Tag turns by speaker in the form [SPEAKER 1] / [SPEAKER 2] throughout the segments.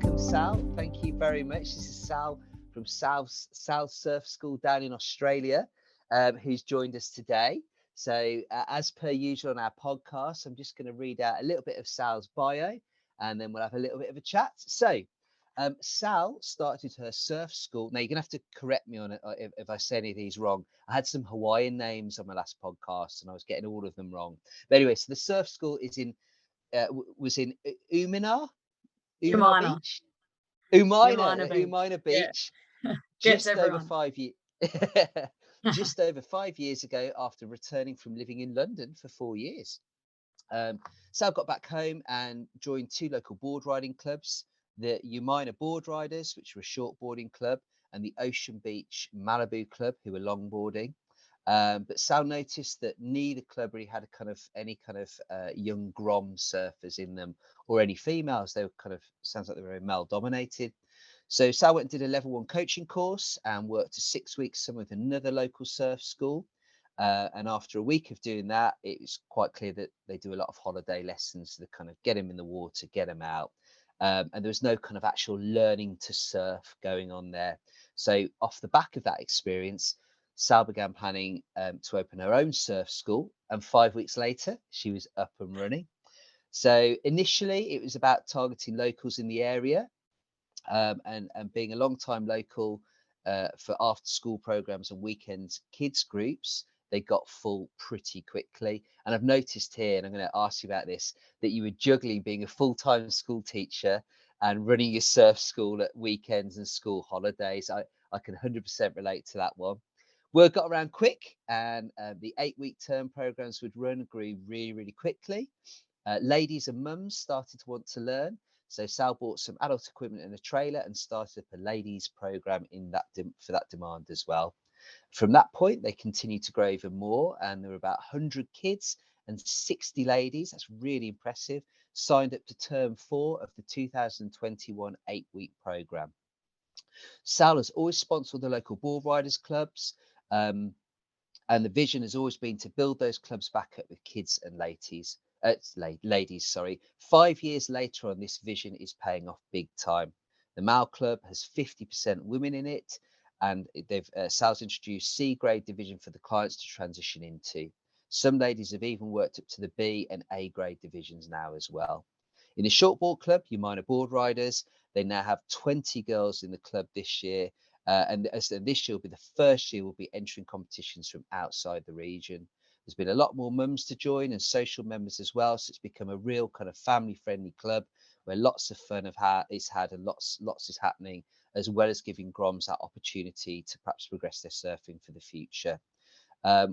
[SPEAKER 1] welcome, Sal. Thank you very much. This is Sal from South Surf School down in Australia, who's joined us today. So, as per usual on our podcast, I'm just going to read out a little bit of Sal's bio, and then we'll have a little bit of a chat. So, Sal started her surf school. Now, you're going to have to correct me on it if I say any of these wrong. I had some Hawaiian names on my last podcast, and I was getting all of them wrong. But anyway, so the surf school is was in Umina
[SPEAKER 2] Umina.
[SPEAKER 1] Beach,
[SPEAKER 2] Umina Beach.
[SPEAKER 1] Umina
[SPEAKER 2] Yeah.
[SPEAKER 1] Beach,
[SPEAKER 2] Gets
[SPEAKER 1] just over
[SPEAKER 2] everyone.
[SPEAKER 1] 5 years, just over 5 years ago, after returning from living in London for 4 years. Sal got back home and joined two local board riding clubs, the Umina Board Riders, which were a shortboarding club, and the Ocean Beach Malibu Club, who were longboarding. But Sal noticed that neither club really had any kind of young Grom surfers in them, or any females. They were sounds like they were very male dominated. So Sal went and did a level 1 coaching course and worked a 6 week summer with another local surf school. And after a week of doing that, it was quite clear that they do a lot of holiday lessons to kind of get him in the water, get him out. And there was no kind of actual learning to surf going on there. So off the back of that experience, Sal began planning to open her own surf school, and 5 weeks later, she was up and running. So initially, it was about targeting locals in the area, and being a long-time local for after-school programs and weekends kids groups. They got full pretty quickly. And I've noticed here, and I'm going to ask you about this, that you were juggling being a full-time school teacher and running your surf school at weekends and school holidays. I can 100% relate to that one. Word got around quick, and the 8-week term programs would run and grew really, really quickly. Ladies and mums started to want to learn. So Sal bought some adult equipment and a trailer and started up a ladies program for that demand as well. From that point, they continued to grow even more, and there were about 100 kids and 60 ladies. That's really impressive. Signed up to term 4 of the 2021 8-week program. Sal has always sponsored the local board riders clubs, and the vision has always been to build those clubs back up with kids and ladies. Ladies, sorry. 5 years later on, this vision is paying off big time. The Mal Club has 50% women in it, and Sal's introduced C grade division for the clients to transition into. Some ladies have even worked up to the B and A grade divisions now as well. In the shortboard club, Umina Board Riders, they now have 20 girls in the club this year. And this year will be the first year we'll be entering competitions from outside the region. There's been a lot more mums to join and social members as well. So it's become a real kind of family friendly club where lots of fun is had and lots is happening, as well as giving Groms that opportunity to perhaps progress their surfing for the future.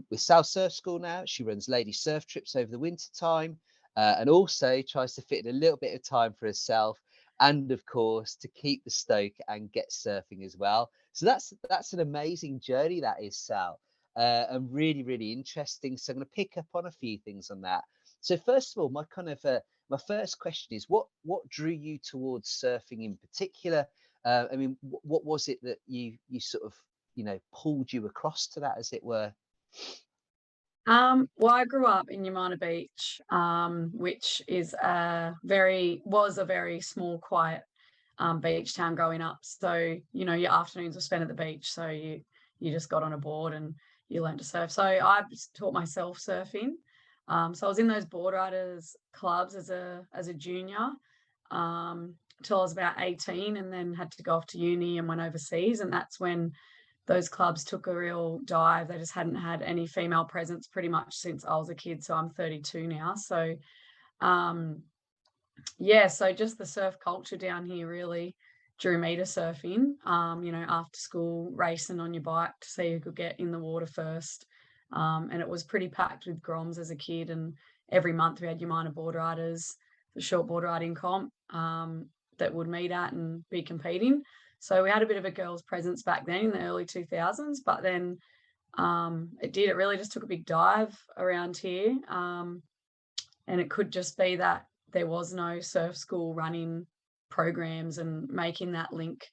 [SPEAKER 1] With South Surf School now, she runs lady surf trips over the winter time, and also tries to fit in a little bit of time for herself, and of course to keep the stoke and get surfing as well. So that's an amazing journey, that is, Sal, and really, really interesting. So I'm going to pick up on a few things on that. So first of all, my first question is, what drew you towards surfing in particular? I mean, what was it that you sort of pulled you across to that, as it were?
[SPEAKER 2] Well, I grew up in Umina Beach, which is was a very small, quiet beach town growing up. So, your afternoons were spent at the beach. So you just got on a board and you learned to surf. So I taught myself surfing. So I was in those board riders clubs as a junior till I was about 18, and then had to go off to uni and went overseas. And that's when those clubs took a real dive. They just hadn't had any female presence pretty much since I was a kid. So I'm 32 now. So, so just the surf culture down here really drew me to surfing. After school, racing on your bike to see who could get in the water first. And it was pretty packed with Groms as a kid. And every month we had Umina Board Riders, the short board riding comp that would meet at and be competing. So we had a bit of a girls' presence back then in the early 2000s, but then it really just took a big dive around here. And it could just be that there was no surf school running programs and making that link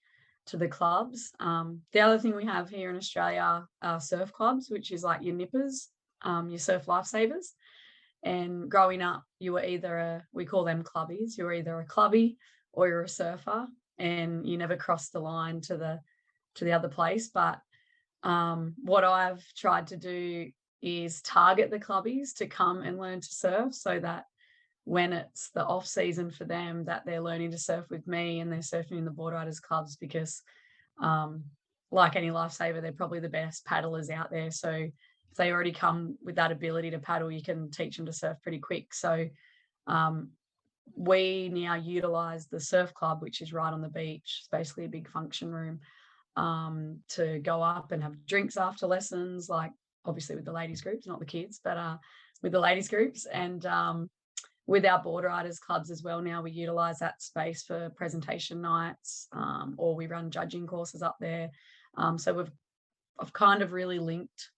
[SPEAKER 2] to the clubs. The other thing we have here in Australia are surf clubs, which is like your nippers, your surf lifesavers. And growing up, you were we call them clubbies, you were either a clubby or you're a surfer. and you never cross the line to the other place. But what I've tried to do is target the clubbies to come and learn to surf, so that when it's the off season for them, that they're learning to surf with me and they're surfing in the board riders clubs, because like any lifesaver, they're probably the best paddlers out there. So if they already come with that ability to paddle, you can teach them to surf pretty quick. So we now utilize the surf club, which is right on the beach. It's basically a big function room, to go up and have drinks after lessons, like obviously with the ladies groups, not the kids, but with the ladies groups. And with our board riders clubs as well, now we utilize that space for presentation nights, or we run judging courses up there. So I've kind of really linked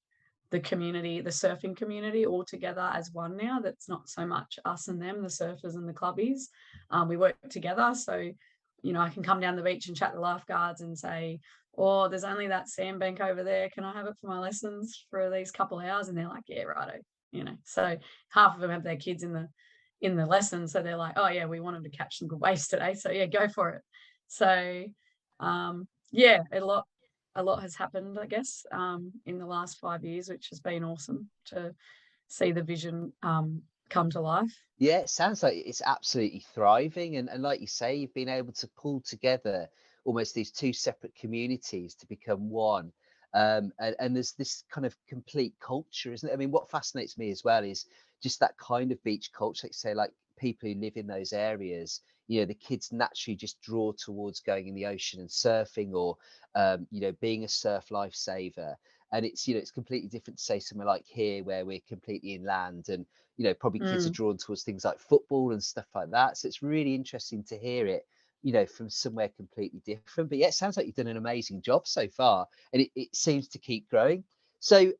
[SPEAKER 2] the community, the surfing community, all together as one now. That's not so much us and them, the surfers and the clubbies. We work together. So, you know, I can come down the beach and chat to lifeguards and say, oh, there's only that sandbank over there. Can I have it for my lessons for these couple of hours? And they're like, yeah, righto. You know, so half of them have their kids in the lesson. So they're like, oh yeah, we wanted to catch some good waves today. So yeah, go for it. So yeah, a lot has happened, I guess, in the last 5 years, which has been awesome to see the vision come to life.
[SPEAKER 1] Yeah, it sounds like it's absolutely thriving. And like you say, you've been able to pull together almost these two separate communities to become one. And there's this kind of complete culture, isn't it? I mean, what fascinates me as well is just that kind of beach culture, like say, like people who live in those areas, you know, the kids naturally just draw towards going in the ocean and surfing, or, you know, being a surf lifesaver. And it's, you know, it's completely different to say somewhere like here where we're completely inland, and you know, probably kids are
[SPEAKER 2] Mm.
[SPEAKER 1] drawn towards things like football and stuff like that. So it's really interesting to hear it, you know, from somewhere completely different. But yeah, it sounds like you've done an amazing job so far, and it seems to keep growing. So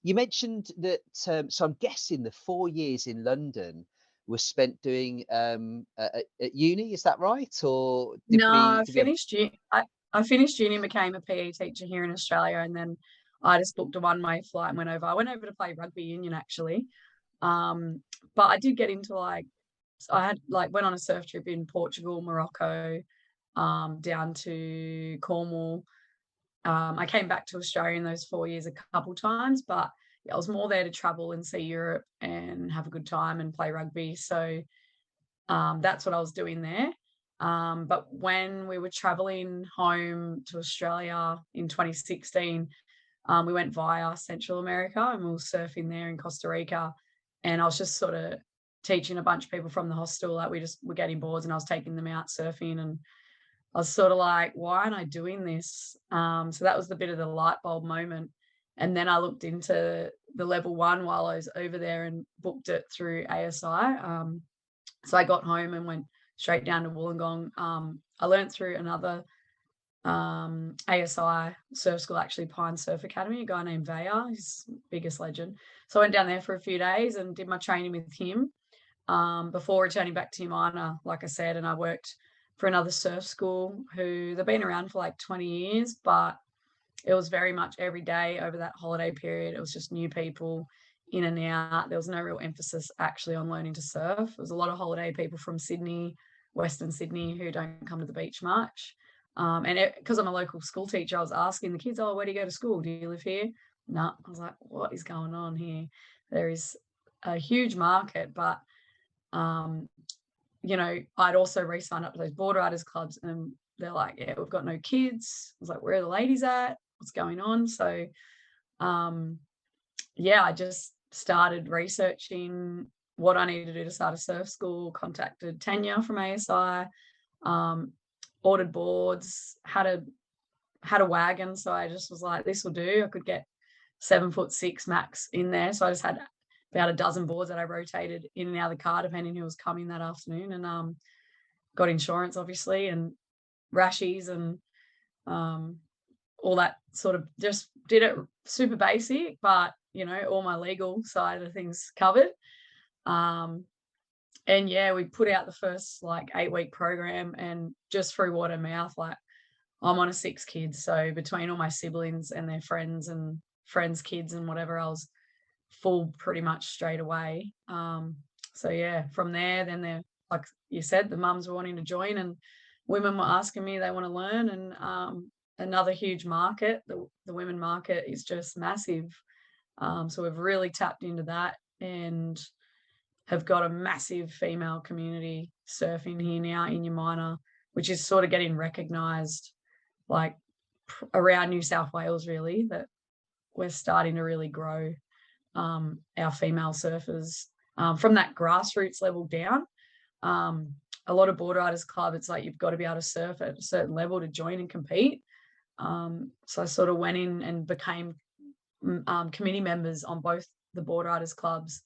[SPEAKER 1] you mentioned that, so I'm guessing the 4 years in London was spent doing at uni, is that right? Or
[SPEAKER 2] No,
[SPEAKER 1] did we have
[SPEAKER 2] I finished uni and became a PE teacher here in Australia, and then I just booked a one-way flight and went over. I went over to play rugby union actually. Um, but I did get into I had went on a surf trip in Portugal, Morocco, down to Cornwall. I came back to Australia in those 4 years a couple times, but I was more there to travel and see Europe and have a good time and play rugby. So that's what I was doing there. But when we were traveling home to Australia in 2016, we went via Central America and we were surfing there in Costa Rica. And I was just sort of teaching a bunch of people from the hostel that we just were getting boards, and I was taking them out surfing. And I was sort of like, why aren't I doing this? So that was the bit of the light bulb moment. And then I looked into the level one while I was over there and booked it through ASI. So I got home and went straight down to Wollongong. I learned through another ASI surf school, actually Pine Surf Academy, a guy named Vaya, his biggest legend. So I went down there for a few days and did my training with him before returning back to Umina, like I said. And I worked for another surf school who they've been around for like 20 years, but it was very much every day over that holiday period. It was just new people in and out. There was no real emphasis actually on learning to surf. There was a lot of holiday people from Sydney, Western Sydney, who don't come to the beach much. And because I'm a local school teacher, I was asking the kids, oh, where do you go to school? Do you live here? No. I was like, what is going on here? There is a huge market, but, you know, I'd also re-signed up to those board riders clubs, and they're like, yeah, we've got no kids. I was like, where are the ladies at? What's going on? So, yeah, I just started researching what I needed to do to start a surf school, contacted Tanya from ASI, ordered boards, had a wagon. So I just was like, this will do. I could get 7'6" max in there. So I just had about a dozen boards that I rotated in and out of the car, depending who was coming that afternoon, and got insurance, obviously, and rashies and all that sort of, just did it super basic, but, you know, all my legal side of things covered. And yeah, we put out the first 8-week program, and just through word of mouth, I'm one of 6 kids. So between all my siblings and their friends and friends' kids and whatever, I was full pretty much straight away. So yeah, from there, then like you said, the mums were wanting to join, and women were asking me they want to learn, and another huge market. The women market is just massive. So we've really tapped into that and have got a massive female community surfing here now in Umina, which is sort of getting recognised like around New South Wales, really, that we're starting to really grow our female surfers from that grassroots level down. A lot of board riders club, it's like you've got to be able to surf at a certain level to join and compete. So I sort of went in and became committee members on both the board riders clubs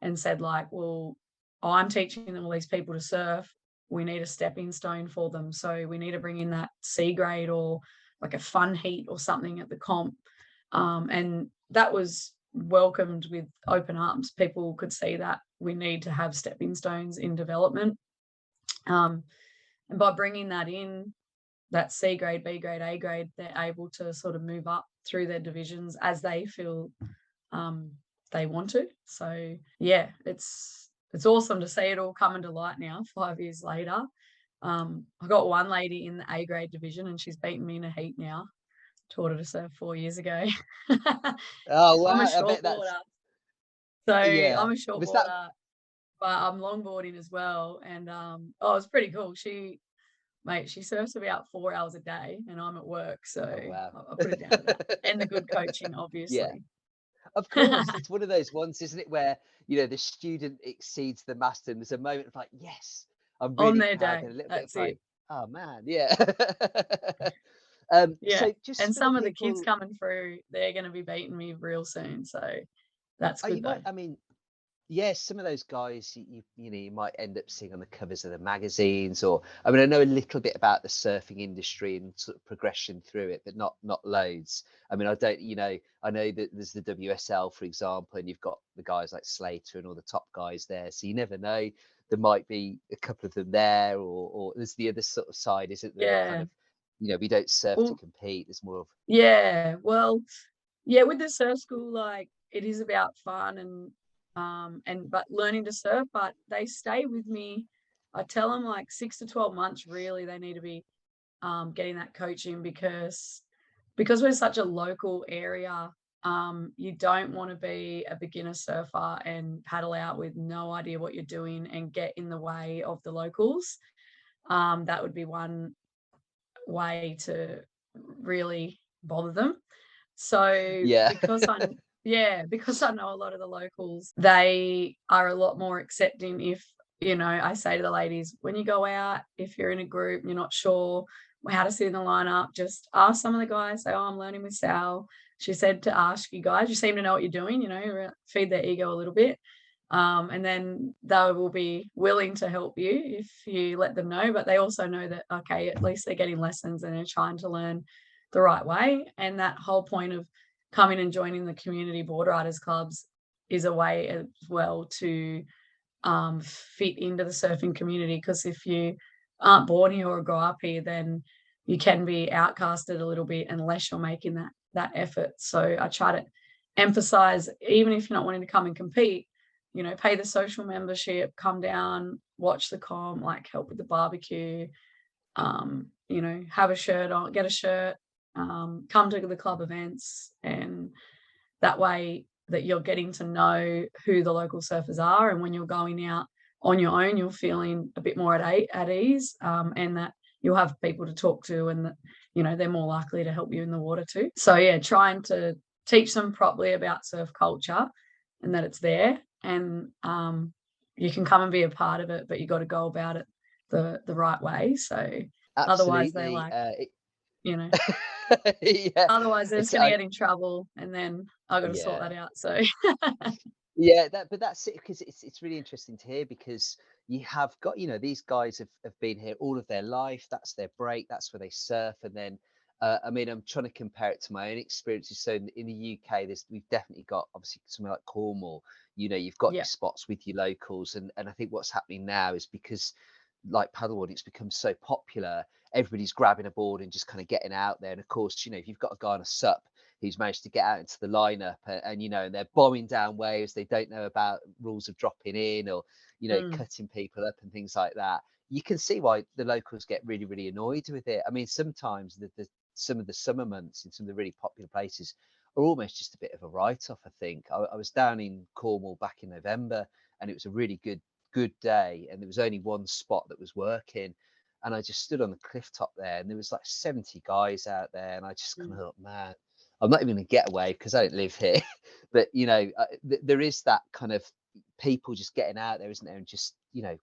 [SPEAKER 2] and said like, well, I'm teaching them all these people to surf. We need a stepping stone for them. So we need to bring in that C grade or like a fun heat or something at the comp. And that was welcomed with open arms. People could see that we need to have stepping stones in development. And by bringing that in, that C grade, B grade, A grade, they're able to sort of move up through their divisions as they feel they want to. So yeah, it's awesome to see it all coming to light now 5 years later. I got one lady in the A grade division and she's beaten me in a heat now. Taught her to surf 4 years ago.
[SPEAKER 1] Oh
[SPEAKER 2] I'm a
[SPEAKER 1] wow! I bet
[SPEAKER 2] shortboarder.
[SPEAKER 1] that's
[SPEAKER 2] So
[SPEAKER 1] yeah.
[SPEAKER 2] I'm a
[SPEAKER 1] Was that?
[SPEAKER 2] shortboarder, but I'm longboarding as well. And it's pretty cool. She surfs about 4 hours a day and I'm at work. So
[SPEAKER 1] Oh wow!
[SPEAKER 2] I'll put it down to that. And the good coaching,
[SPEAKER 1] Yeah.
[SPEAKER 2] obviously.
[SPEAKER 1] Of course, it's one of those ones, isn't it, where the student exceeds the master, and there's a moment of like, yes, I'm
[SPEAKER 2] On
[SPEAKER 1] really
[SPEAKER 2] their
[SPEAKER 1] proud,
[SPEAKER 2] day.
[SPEAKER 1] and a little bit of
[SPEAKER 2] That's
[SPEAKER 1] like,
[SPEAKER 2] it.
[SPEAKER 1] oh man, yeah.
[SPEAKER 2] Yeah.
[SPEAKER 1] So just
[SPEAKER 2] And
[SPEAKER 1] for the
[SPEAKER 2] some of the kids
[SPEAKER 1] people,
[SPEAKER 2] coming through, they're going to be beating me real soon. So that's
[SPEAKER 1] you
[SPEAKER 2] good though.
[SPEAKER 1] might, I mean, yes, some of those guys you might end up seeing on the covers of the magazines, or I mean, I know a little bit about the surfing industry and sort of progression through it, but not loads. I mean, I don't, I know that there's the WSL, for example, and you've got the guys like Slater and all the top guys there. So you never know. There might be a couple of them there, or there's the other sort of side, isn't there? Of kind
[SPEAKER 2] Yeah.
[SPEAKER 1] of, we don't surf to
[SPEAKER 2] Well,
[SPEAKER 1] compete. There's more of
[SPEAKER 2] yeah. Well, yeah, with the surf school, like it is about fun and but learning to surf, but they stay with me. I tell them like 6 to 12 months really they need to be getting that coaching because we're such a local area. You don't want to be a beginner surfer and paddle out with no idea what you're doing and get in the way of the locals. That would be one way to really bother them. So
[SPEAKER 1] yeah,
[SPEAKER 2] because I know a lot of the locals, they are a lot more accepting if, I say to the ladies, when you go out, if you're in a group, you're not sure how to sit in the lineup, just ask some of the guys, say, oh, I'm learning with Sal. She said to ask you guys, you seem to know what you're doing, feed their ego a little bit. And then they will be willing to help you if you let them know. But they also know that, okay, at least they're getting lessons and they're trying to learn the right way. And that whole point of coming and joining the community board riders clubs is a way as well to fit into the surfing community. Because if you aren't born here or grow up here, then you can be outcasted a little bit unless you're making that effort. So I try to emphasize, even if you're not wanting to come and compete, pay the social membership, come down, watch the comp, like help with the barbecue, have a shirt on, get a shirt, come to the club events, and that way that you're getting to know who the local surfers are. And when you're going out on your own, you're feeling a bit more at ease, and that you'll have people to talk to and that, they're more likely to help you in the water too. So yeah, trying to teach them properly about surf culture and that it's there, and you can come and be a part of it, but you got to go about it the right way. So otherwise they're
[SPEAKER 1] absolutely.
[SPEAKER 2] like, you know,
[SPEAKER 1] Yeah,
[SPEAKER 2] otherwise they're just
[SPEAKER 1] it's
[SPEAKER 2] going to get in trouble and then I got to sort
[SPEAKER 1] yeah.
[SPEAKER 2] that out. So
[SPEAKER 1] Yeah, but that's it, because it's really interesting to hear, because you have got, these guys have been here all of their life. That's their break. That's where they surf. And then, I mean, I'm trying to compare it to my own experiences. So in the UK, we've definitely got obviously somewhere like Cornwall. You've got
[SPEAKER 2] yeah,
[SPEAKER 1] your spots with your locals, and I think what's happening now is because like paddleboarding, it's become so popular. Everybody's grabbing a board and just kind of getting out there. And of course, if you've got a guy on a sup who's managed to get out into the lineup, and they're bombing down waves, they don't know about rules of dropping in, or
[SPEAKER 2] mm,
[SPEAKER 1] cutting people up and things like that. you can see why the locals get really, really annoyed with it. I mean, sometimes some of the summer months in some of the really popular places are almost just a bit of a write-off, I think. I was down in Cornwall back in November, and it was a really good day, and there was only one spot that was working, and I just stood on the cliff top there, and there was like 70 guys out there, and I just kind of thought, man, I'm not even gonna get away because I don't live here. But there is that kind of people just getting out there, isn't there, and just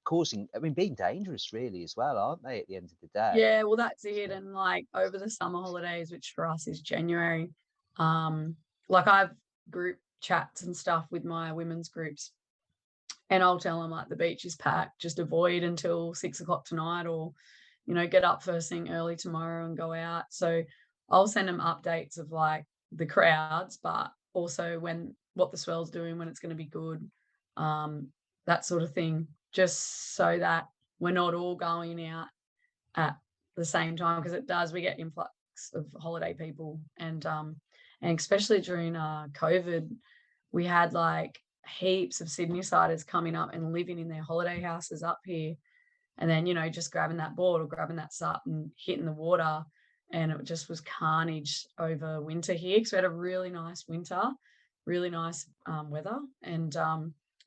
[SPEAKER 1] causing, I mean, being dangerous really as well, aren't they, at the end of the day?
[SPEAKER 2] Yeah, well, that's it.
[SPEAKER 1] So,
[SPEAKER 2] And like over the summer holidays, which for us is January, like I've group chats and stuff with my women's groups, and I'll tell them like the beach is packed, just avoid until 6 o'clock tonight, or get up first thing early tomorrow and go out. So I'll send them updates of like the crowds, but also what the swell's doing, when it's going to be good, um, that sort of thing, just so that we're not all going out at the same time, because it does, we get influx of holiday people, and especially during COVID, we had like heaps of Sydney-siders coming up and living in their holiday houses up here, and then just grabbing that board or grabbing that sup and hitting the water, and it just was carnage over winter here, because we had a really nice winter, really nice weather, and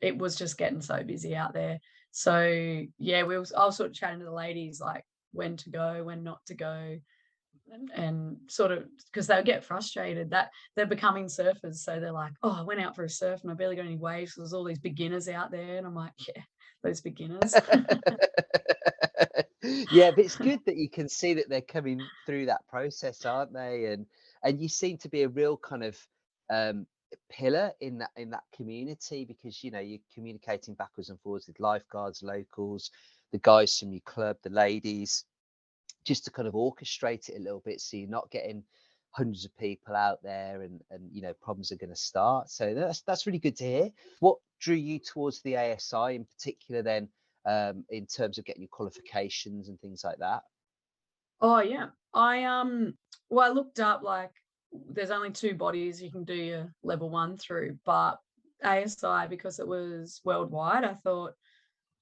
[SPEAKER 2] it was just getting so busy out there. So yeah, I was sort of chatting to the ladies like when to go, when not to go, and sort of, because they'll get frustrated that they're becoming surfers. So they're like, oh, I went out for a surf and I barely got any waves. So there's all these beginners out there. And I'm like, yeah, those beginners.
[SPEAKER 1] yeah, but it's good that you can see that they're coming through that process, aren't they? And you seem to be a real kind of um, pillar in that community, because you're communicating backwards and forwards with lifeguards, locals, the guys from your club, the ladies, just to kind of orchestrate it a little bit, so you're not getting hundreds of people out there, and problems are going to start. So that's really good to hear. What drew you towards the ASI in particular then, in terms of getting your qualifications and things like that?
[SPEAKER 2] Oh yeah. I looked up, like there's only two bodies you can do your level 1 through, but ASI, because it was worldwide, I thought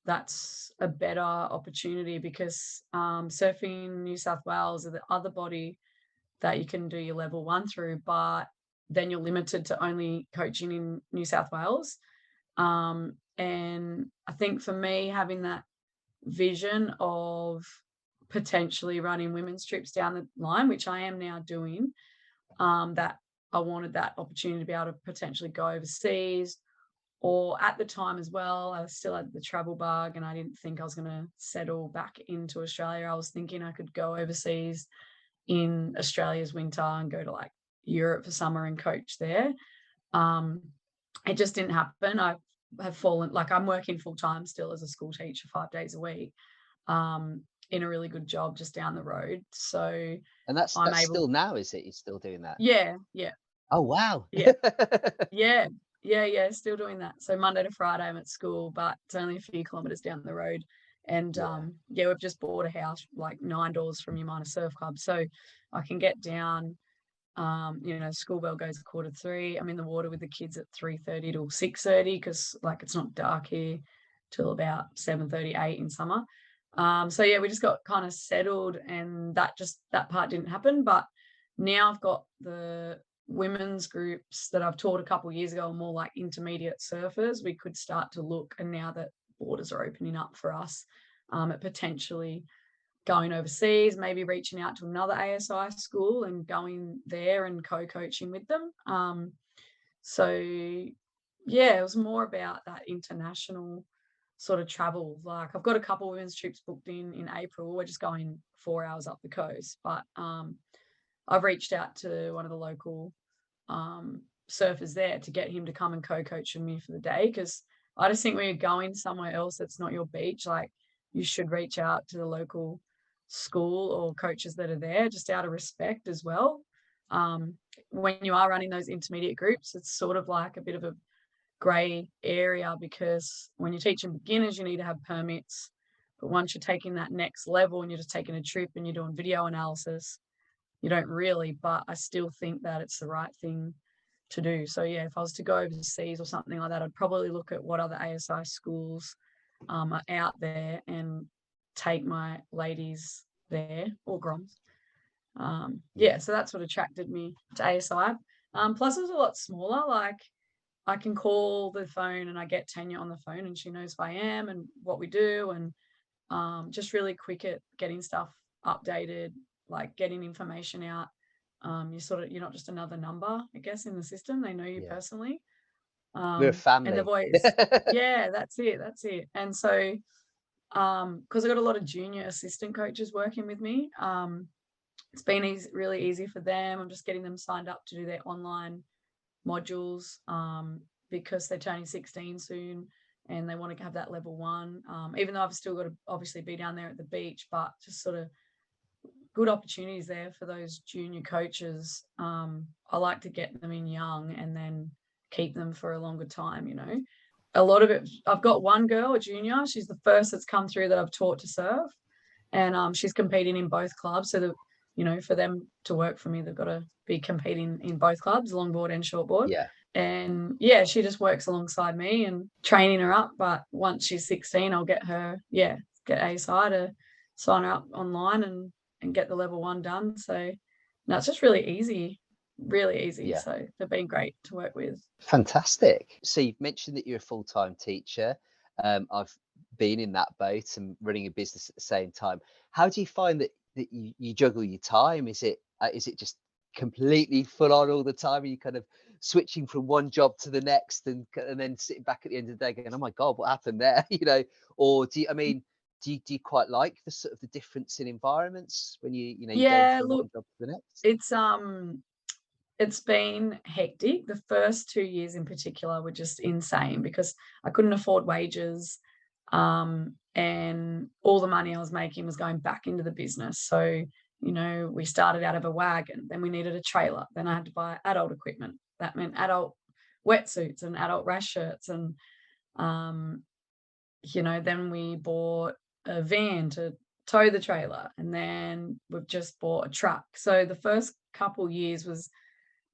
[SPEAKER 2] that's a better opportunity, because Surfing New South Wales are the other body that you can do your level 1 through, but then you're limited to only coaching in New South Wales. And I think for me, having that vision of potentially running women's trips down the line, which I am now doing, that I wanted that opportunity to be able to potentially go overseas. Or at the time as well, I still had the travel bug, and I didn't think I was going to settle back into Australia. I was thinking I could go overseas in Australia's winter and go to like Europe for summer and coach there. Um, it just didn't happen. I have fallen, like I'm working full time still as a school teacher 5 days a week, in a really good job just down the road. So
[SPEAKER 1] And that's
[SPEAKER 2] I'm
[SPEAKER 1] that's
[SPEAKER 2] able,
[SPEAKER 1] still now, is it? You're still doing that?
[SPEAKER 2] yeah, yeah,
[SPEAKER 1] Oh wow.
[SPEAKER 2] yeah, yeah, yeah, still doing that. So Monday to Friday I'm at school, but it's only a few kilometers down the road. And
[SPEAKER 1] Yeah.
[SPEAKER 2] yeah, we've just bought a house like 9 doors from Umina Surf Club, so I can get down. School bell goes at 2:45. I'm in the water with the kids at 3:30 till 6:30, because like it's not dark here till about 7:38 in summer. So yeah, we just got kind of settled, and that part didn't happen. But now I've got the women's groups that I've taught a couple of years ago, more like intermediate surfers. We could start to look, and now that borders are opening up for us, at potentially going overseas, maybe reaching out to another ASI school and going there and co-coaching with them. So yeah, it was more about that international sort of travel. Like I've got a couple of women's trips booked in April. We're just going 4 hours up the coast, but I've reached out to one of the local surfers there to get him to come and co-coach with me for the day, because I just think when you're going somewhere else that's not your beach, like you should reach out to the local school or coaches that are there, just out of respect as well. Um, when you are running those intermediate groups, it's sort of like a bit of a grey area, because when you're teaching beginners, you need to have permits. But once you're taking that next level and you're just taking a trip and you're doing video analysis, you don't really. But I still think that it's the right thing to do. So yeah, if I was to go overseas or something like that, I'd probably look at what other ASI schools are out there and take my ladies there, or Groms. So that's what attracted me to ASI. Plus it was a lot smaller. Like, I can call the phone and I get Tanya on the phone and she knows who I am and what we do, and just really quick at getting stuff updated, like getting information out. You're not just another number, I guess, in the system. They know you personally.
[SPEAKER 1] We're a family.
[SPEAKER 2] And they've always, yeah, that's it. And so, because I got a lot of junior assistant coaches working with me, it's been really easy for them. I'm just getting them signed up to do their online modules, because they're turning 16 soon and they want to have that level 1. Even though I've still got to obviously be down there at the beach, but just sort of good opportunities there for those junior coaches. I like to get them in young and then keep them for a longer time, you know. A lot of it, I've got one girl, a junior, she's the first that's come through that I've taught to surf, and she's competing in both clubs. So that, you know, for them to work for me, they've got to be competing in both clubs, longboard and shortboard. And yeah, she just works alongside me and training her up. But once she's 16, I'll get her, get ASI to sign her up online and get the level 1 done. So no, it's just really easy. So they've been great to work with.
[SPEAKER 1] Fantastic. So you've mentioned that you're a full-time teacher. I've been in that boat and running a business at the same time. How do you find that you juggle your time? Is it just completely full on all the time? Are you kind of switching from one job to the next and then sitting back at the end of the day going, oh my God, what happened there? You know, or do you quite like the sort of the difference in environments when you go from one job to the next?
[SPEAKER 2] It's been hectic. The first 2 years in particular were just insane because I couldn't afford wages, and all the money I was making was going back into the business. So, you know, we started out of a wagon, then we needed a trailer, then I had to buy adult equipment. That meant adult wetsuits and adult rash shirts, and then we bought a van to tow the trailer, and then we've just bought a truck. So the first couple years was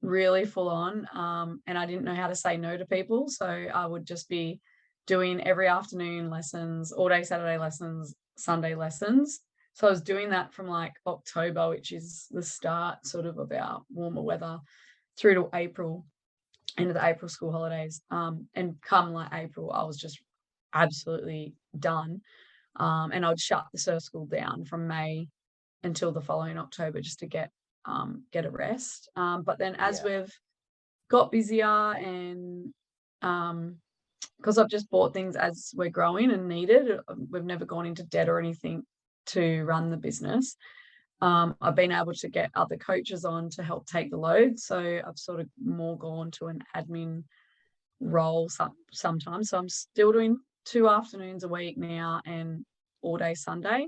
[SPEAKER 2] really full on, and I didn't know how to say no to people. So I would just be doing every afternoon lessons, all day Saturday lessons, Sunday lessons. So I was doing that from like October, which is the start sort of our warmer weather, through to April, into the April school holidays. And come like April, I was just absolutely done. And I'd shut the surf school down from May until the following October just to get a rest. But then as we've got busier, and because I've just bought things as we're growing and needed, we've never gone into debt or anything to run the business. I've been able to get other coaches on to help take the load. So I've sort of more gone to an admin role sometimes. So I'm still doing 2 afternoons a week now and all day Sunday.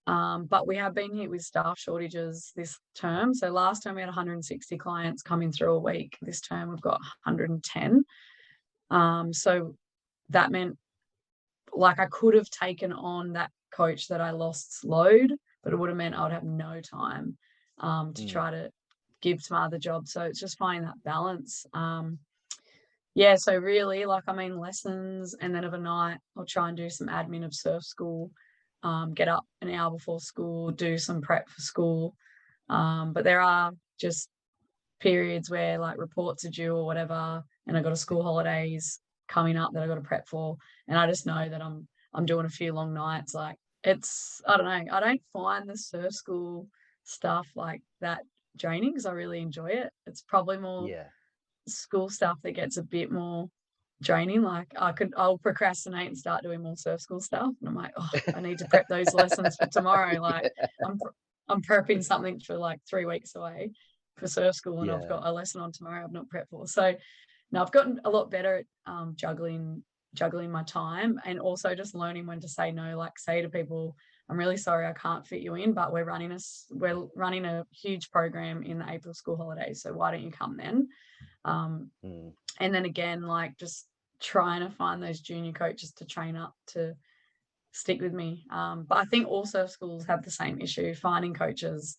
[SPEAKER 2] But we have been hit with staff shortages this term. So last term we had 160 clients coming through a week. This term we've got 110. So that meant, like, I could have taken on that coach that I lost's load, but it would have meant I would have no time to try to give to my other jobs. So it's just finding that balance. So really, lessons, and then of a night I'll try and do some admin of surf school, get up an hour before school, do some prep for school. But there are just periods where like reports are due or whatever, and I've got a school holidays coming up that I've got to prep for, and I just know that I'm doing a few long nights. Like, it's, I don't know, I don't find the surf school stuff like that draining because I really enjoy it. It's probably more school stuff that gets a bit more draining. Like, I'll procrastinate and start doing more surf school stuff, and I'm like, oh, I need to prep those lessons for tomorrow. Like, I'm prepping something for like 3 weeks away for surf school, and I've got a lesson on tomorrow I've not prepped for. So now I've gotten a lot better at juggling my time, and also just learning when to say no. Like, say to people, I'm really sorry I can't fit you in, but we're running a huge program in the April school holidays, so why don't you come then? And then again, like, just trying to find those junior coaches to train up to stick with me. But I think all surf schools have the same issue, finding coaches,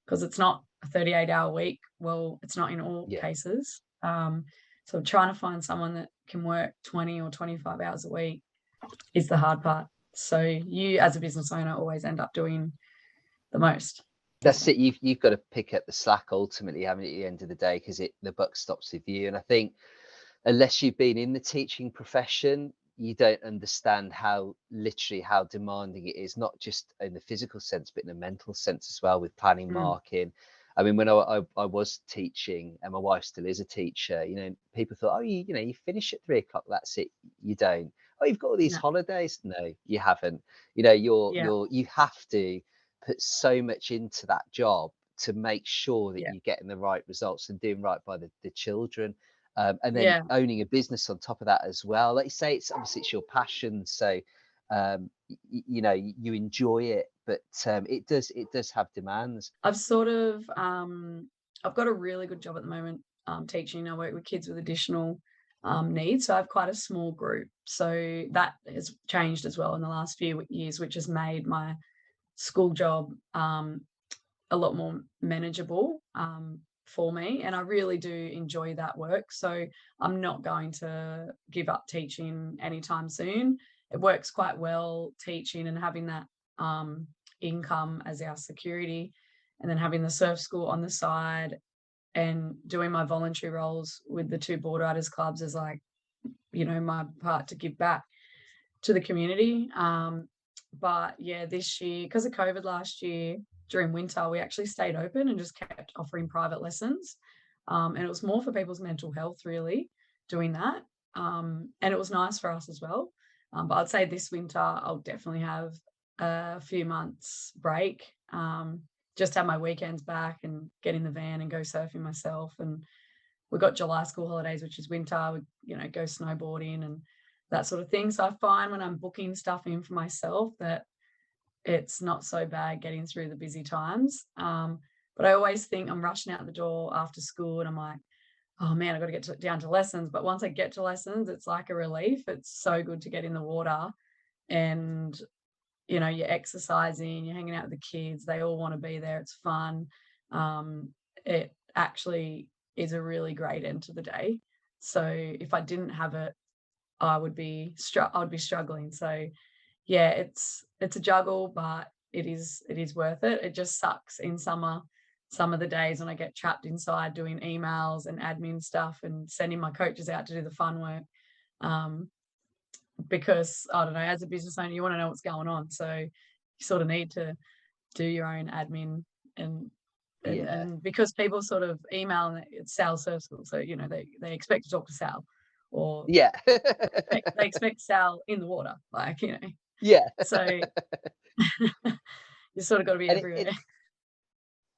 [SPEAKER 2] because it's not a 38-hour week. Well, it's not in all cases. So trying to find someone that can work 20 or 25 hours a week is the hard part. So you, as a business owner, always end up doing the most.
[SPEAKER 1] That's it. You've got to pick up the slack ultimately, haven't you, at the end of the day, because the buck stops with you. And I think unless you've been in the teaching profession, you don't understand how demanding it is, not just in the physical sense, but in the mental sense as well, with planning,
[SPEAKER 2] Mm,
[SPEAKER 1] marking. I mean, when I was teaching, and my wife still is a teacher, people thought, oh, you finish at 3 o'clock, that's it. You don't. Oh, you've got all these
[SPEAKER 2] no,
[SPEAKER 1] holidays. No, you haven't.
[SPEAKER 2] yeah,
[SPEAKER 1] You have to put so much into that job to make sure that
[SPEAKER 2] yeah,
[SPEAKER 1] you're getting the right results and doing right by the children. And then
[SPEAKER 2] yeah.
[SPEAKER 1] owning a business on top of that as well. Like you say, it's obviously it's your passion, so you enjoy it, but it does have demands.
[SPEAKER 2] I've sort of I've got a really good job at the moment teaching. I work with kids with additional needs, so I have quite a small group. So that has changed as well in the last few years, which has made my school job a lot more manageable for me. And I really do enjoy that work. So I'm not going to give up teaching anytime soon. It works quite well teaching and having that income as our security, and then having the surf school on the side and doing my voluntary roles with the two board riders clubs is like, my part to give back to the community. But yeah, this year, because of COVID last year, during winter, we actually stayed open and just kept offering private lessons. And it was more for people's mental health, really, doing that. And it was nice for us as well. But I'd say this winter, I'll definitely have a few months break. Just have my weekends back and get in the van and go surfing myself. And we've got July school holidays, which is winter. We, go snowboarding and that sort of thing. So I find when I'm booking stuff in for myself that it's not so bad getting through the busy times. But I always think I'm rushing out the door after school and I'm like, oh man, I've got to get down to lessons. But once I get to lessons, it's like a relief. It's so good to get in the water and, you're exercising, you're hanging out with the kids. They all want to be there. It's fun. It actually is a really great end to the day. So if I didn't have it, I'd be struggling. So yeah, it's a juggle, but it is worth it. It just sucks in summer. Some of the days when I get trapped inside doing emails and admin stuff and sending my coaches out to do the fun work. Um, because I don't know, as a business owner, you want to know what's going on. So you sort of need to do your own admin and and
[SPEAKER 1] Yeah,
[SPEAKER 2] and because people sort of email and it's Sal Circle, so they expect to talk to Sal, or
[SPEAKER 1] yeah.
[SPEAKER 2] they expect Sal in the water, like
[SPEAKER 1] Yeah.
[SPEAKER 2] So you sort of got to be
[SPEAKER 1] and it,
[SPEAKER 2] everywhere.
[SPEAKER 1] it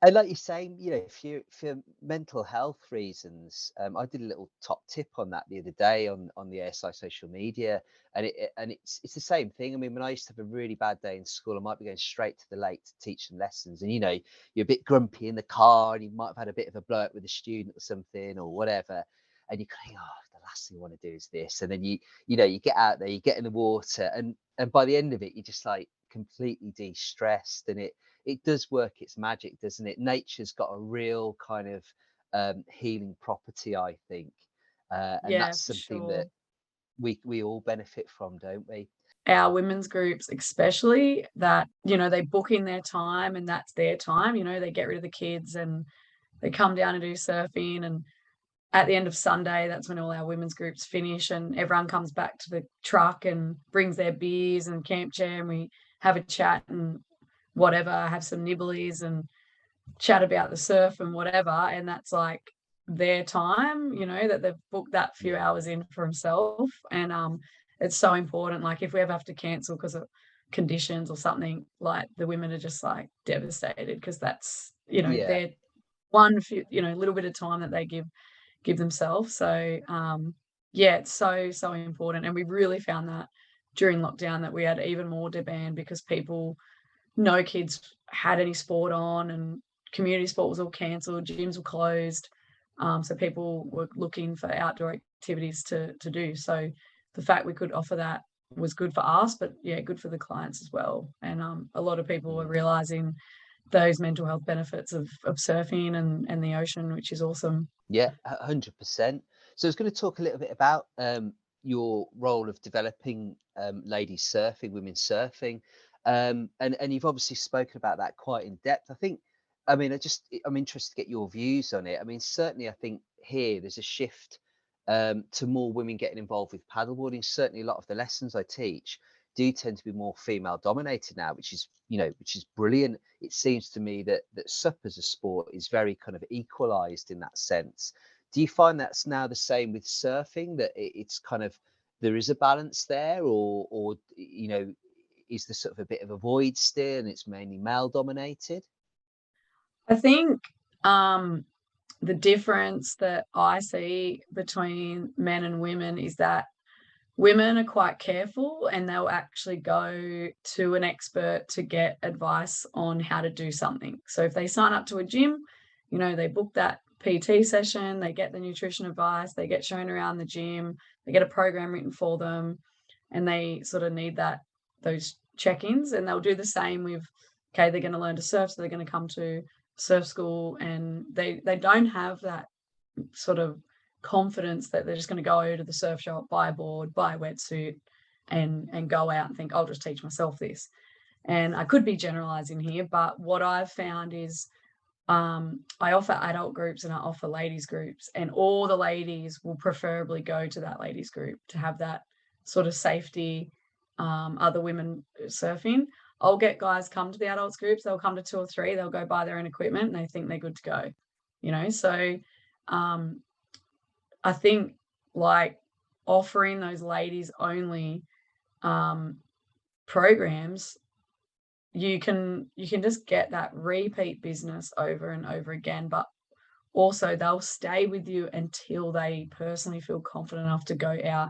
[SPEAKER 1] And like you're saying, for mental health reasons, I did a little top tip on that the other day on the ASI social media, and it's the same thing. I mean, when I used to have a really bad day in school, I might be going straight to the lake to teach some lessons, and you're a bit grumpy in the car, and you might have had a bit of a blow up with a student or something or whatever, and you're going, oh, the last thing I want to do is this, and then you get out there, you get in the water, and by the end of it, you're just like completely de-stressed, and it does work its magic, doesn't it? Nature's got a real kind of healing property, I think, and
[SPEAKER 2] Yeah,
[SPEAKER 1] that's
[SPEAKER 2] for
[SPEAKER 1] something that
[SPEAKER 2] sure.
[SPEAKER 1] we all benefit from, don't we?
[SPEAKER 2] Our women's groups, especially, that they book in their time and that's their time. They get rid of the kids and they come down and do surfing. And at the end of Sunday, that's when all our women's groups finish and everyone comes back to the truck and brings their beers and camp chair and we have a chat and whatever, have some nibblies and chat about the surf and whatever. And that's like their time, that they've booked that few
[SPEAKER 1] Yeah,
[SPEAKER 2] hours in for himself. And it's so important. Like if we ever have to cancel because of conditions or something, like the women are just like devastated because that's,
[SPEAKER 1] yeah,
[SPEAKER 2] their one few, little bit of time that they give themselves. So yeah, it's so important. And we really found that during lockdown that we had even more demand because no kids had any sport on and community sport was all cancelled, gyms were closed. So people were looking for outdoor activities to do. So the fact we could offer that was good for us, but yeah, good for the clients as well. And a lot of people were
[SPEAKER 1] mm,
[SPEAKER 2] realizing those mental health benefits of surfing and the ocean, which is awesome.
[SPEAKER 1] yeah, 100%. So I was going to talk a little bit about your role of developing ladies surfing, women surfing, and you've obviously spoken about that quite in depth. I think, I mean, I'm interested to get your views on it. I mean, certainly, I think here there's a shift to more women getting involved with paddleboarding. Certainly, a lot of the lessons I teach do tend to be more female dominated now, which is, which is brilliant. It seems to me that SUP as a sport is very kind of equalized in that sense. Do you find that's now the same with surfing, that it's kind of, there is a balance there, or is there sort of a bit of a void still and it's mainly male dominated?
[SPEAKER 2] I think the difference that I see between men and women is that women are quite careful and they'll actually go to an expert to get advice on how to do something. So if they sign up to a gym, they book that PT session, they get the nutrition advice, they get shown around the gym, they get a program written for them, and they sort of need those check-ins. And they'll do the same with, okay, they're going to learn to surf, so they're going to come to surf school, and they don't have that sort of confidence that they're just going to go to the surf shop, buy a board, buy a wetsuit, and go out and think, I'll just teach myself this. And I could be generalizing here, but what I've found is I offer adult groups and I offer ladies groups, and all the ladies will preferably go to that ladies group to have that sort of safety, other women surfing. I'll get guys come to the adults groups, they'll come to 2 or 3, they'll go buy their own equipment and they think they're good to go, so I think, like, offering those ladies only programs, you can just get that repeat business over and over again, but also they'll stay with you until they personally feel confident enough to go out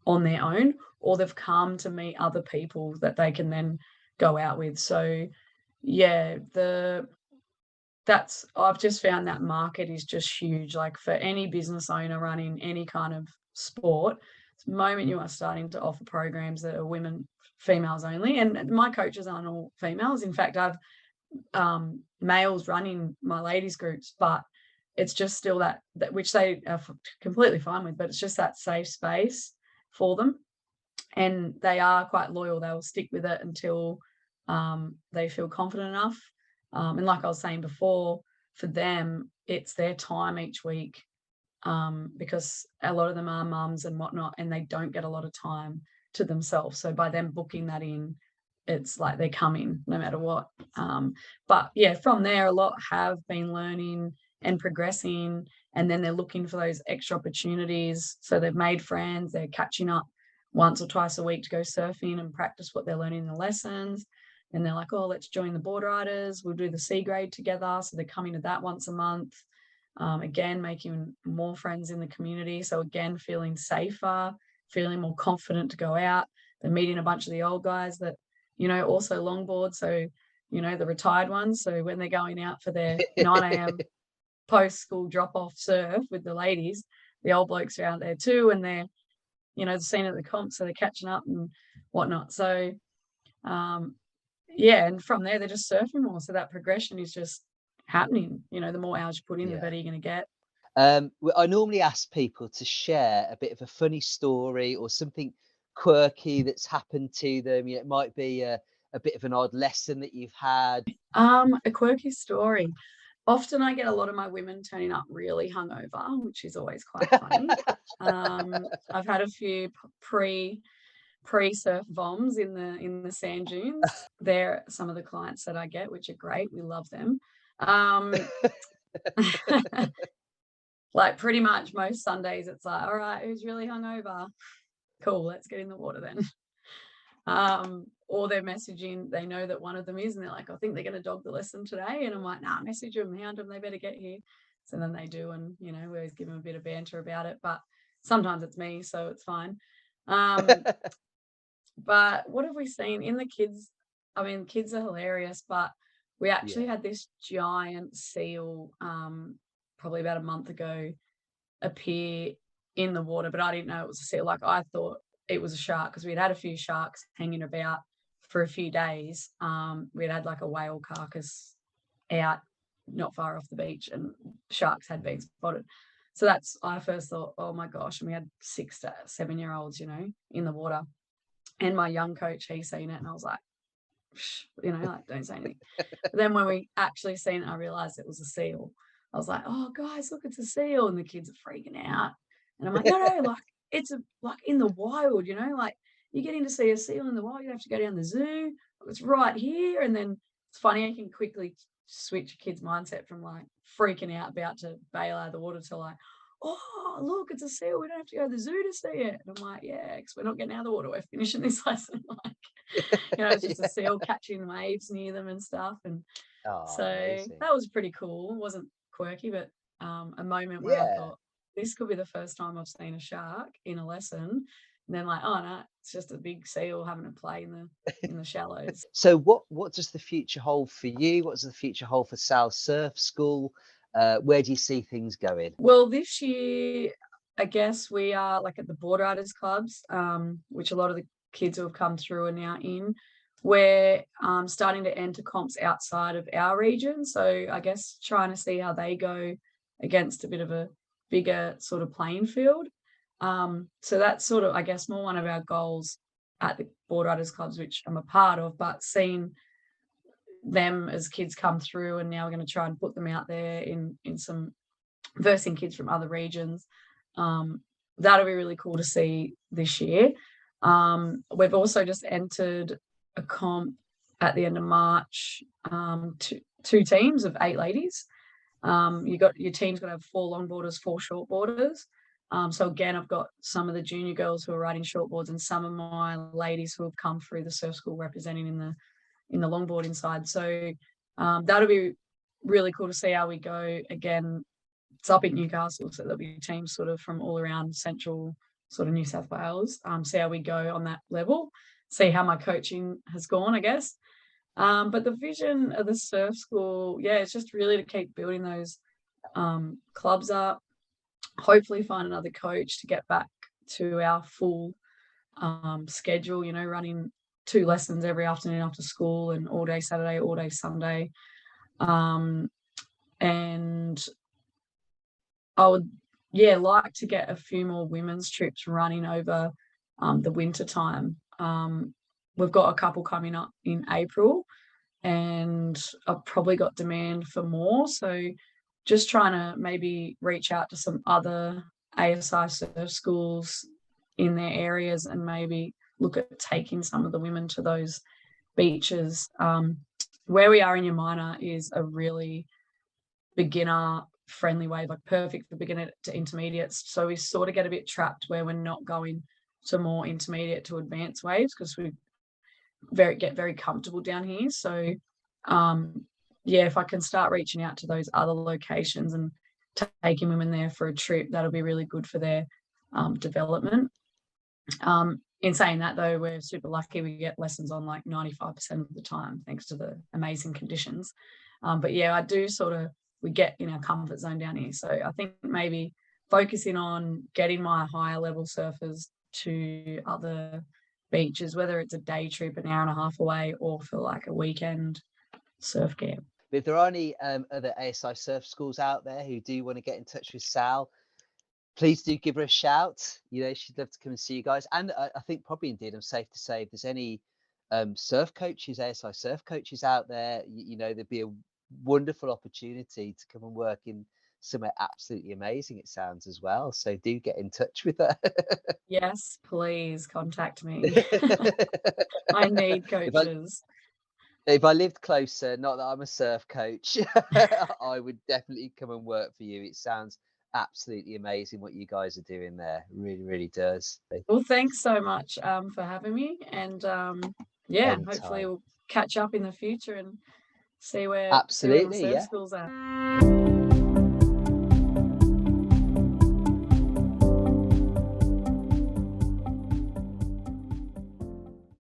[SPEAKER 2] on their own, or they've come to meet other people that they can then go out with. So yeah, I've just found that market is just huge. Like, for any business owner running any kind of sport, the moment you are starting to offer programs that are females only, and my coaches aren't all females. In fact, I've males running my ladies groups, but it's just still that which they are completely fine with, but it's just that safe space for them, and they are quite loyal. They will stick with it until they feel confident enough. And like I was saying before, for them, it's their time each week, because a lot of them are mums and whatnot, and they don't get a lot of time to themselves. So by them booking that in, it's like they're coming no matter what. But yeah, from there, a lot have been learning and progressing, and then they're looking for those extra opportunities. So they've made friends, they're catching up once or twice a week to go surfing and practice what they're learning in the lessons. And they're like, oh, let's join the board riders. We'll do the C grade together. So they're coming to that once a month. Again, making more friends in the community. So again, feeling safer, feeling more confident to go out. They're meeting a bunch of the old guys that, also longboard. So, the retired ones. So when they're going out for their 9 a.m. post-school drop-off surf with the ladies, the old blokes are out there too. And they're, seen at the comp, so they're catching up and whatnot. So, yeah, and from there, they're just surfing more. So that progression is just happening. The more hours you put in, the better you're going to get.
[SPEAKER 1] I normally ask people to share a bit of a funny story or something quirky that's happened to them. It might be a bit of an odd lesson that you've had.
[SPEAKER 2] A quirky story. Often I get a lot of my women turning up really hungover, which is always quite funny. I've had a few pre-surf bombs in the sand dunes. They're some of the clients that I get, which are great. We love them. Like, pretty much most Sundays, it's like, all right, who's really hungover? Cool, let's get in the water then. Or they're messaging, they know that one of them is, and they're like, I think they're going to dog the lesson today. And I'm like, nah, message them, hound them, they better get here. So then they do, and, we always give them a bit of banter about it. But sometimes it's me, so it's fine. But what have we seen in the kids? I mean, kids are hilarious, but we actually had this giant seal probably about a month ago appear in the water, but I didn't know it was a seal. Like, I thought it was a shark, because we'd had a few sharks hanging about for a few days. We'd had like a whale carcass out not far off the beach, and sharks had been spotted. So that's, I first thought, oh my gosh, and we had 6 to 7-year-olds, in the water. And my young coach, he seen it, and I was like, "Shh," like, don't say anything. But then when we actually seen it, I realized it was a seal. I was like, "Oh, guys, look, it's a seal." And the kids are freaking out. And I'm like, "No, no, like, it's like in the wild, like, you're getting to see a seal in the wild. You have to go down the zoo. It's right here." And then it's funny, you can quickly switch a kid's mindset from like freaking out, about to bail out of the water, to like, "Oh, look, it's a seal. We don't have to go to the zoo to see it." And I'm like, "Yeah, because we're not getting out of the water. We're finishing this lesson." Like, it's just a
[SPEAKER 1] Yeah.
[SPEAKER 2] seal catching waves near them and stuff. And
[SPEAKER 1] Oh,
[SPEAKER 2] so
[SPEAKER 1] amazing.
[SPEAKER 2] that was pretty cool. It wasn't quirky, but a moment where I
[SPEAKER 1] Yeah.
[SPEAKER 2] thought, this could be the first time I've seen a shark in a lesson. And then like, oh no, it's just a big seal having a play in the shallows.
[SPEAKER 1] So what does the future hold for you? What does the future hold for Sal Surf School? Where do you see things going?
[SPEAKER 2] Well, this year, I guess we are like at the board riders clubs, which a lot of the kids who have come through are now in. We're starting to enter comps outside of our region. So I guess trying to see how they go against a bit of a bigger sort of playing field. So that's sort of, I guess, more one of our goals at the board riders clubs, which I'm a part of, but seeing them as kids come through, and now we're going to try and put them out there in some versing kids from other regions. That'll be really cool to see this year. We've also just entered a comp at the end of March, two teams of 8 ladies. Your team's got to have 4 longboarders, 4 shortboarders. So again, I've got some of the junior girls who are riding shortboards, and some of my ladies who have come through the surf school representing in the longboarding side. So that'll be really cool to see how we go. Again, it's up in Newcastle, so there'll be teams sort of from all around central sort of New South Wales. See how we go on that level, see how my coaching has gone, I guess. But the vision of the surf school, yeah, it's just really to keep building those clubs up, hopefully find another coach to get back to our full schedule, running 2 lessons every afternoon after school, and all day Saturday, all day Sunday. And I would, like to get a few more women's trips running over the winter time. We've got a couple coming up in April, and I've probably got demand for more. So just trying to maybe reach out to some other ASI surf schools in their areas, and maybe look at taking some of the women to those beaches. Where we are in Umina is a really beginner friendly wave, like perfect for beginner to intermediates. So we sort of get a bit trapped where we're not going to more intermediate to advanced waves, because we get very comfortable down here. So if I can start reaching out to those other locations and taking women there for a trip, that'll be really good for their development. In saying that, though, we're super lucky. We get lessons on like 95% of the time, thanks to the amazing conditions. But I do we get in our comfort zone down here. So I think maybe focusing on getting my higher level surfers to other beaches, whether it's a day trip an hour and a half away, or for like a weekend surf camp.
[SPEAKER 1] If there are any other ASI surf schools out there who do want to get in touch with Sal, please do give her a shout. She'd love to come and see you guys. And I think probably indeed, I'm safe to say, if there's any surf coaches, ASI surf coaches out there, there'd be a wonderful opportunity to come and work in somewhere absolutely amazing, it sounds, as well. So do get in touch with her.
[SPEAKER 2] Yes, please contact me. I need coaches.
[SPEAKER 1] If I lived closer, not that I'm a surf coach, I would definitely come and work for you. It sounds absolutely amazing what you guys are doing there. Really, really does.
[SPEAKER 2] Well, thanks so much for having me. And hopefully
[SPEAKER 1] Anytime.
[SPEAKER 2] we'll catch up in the future and see where
[SPEAKER 1] Absolutely,
[SPEAKER 2] my surf
[SPEAKER 1] yeah.
[SPEAKER 2] school's at.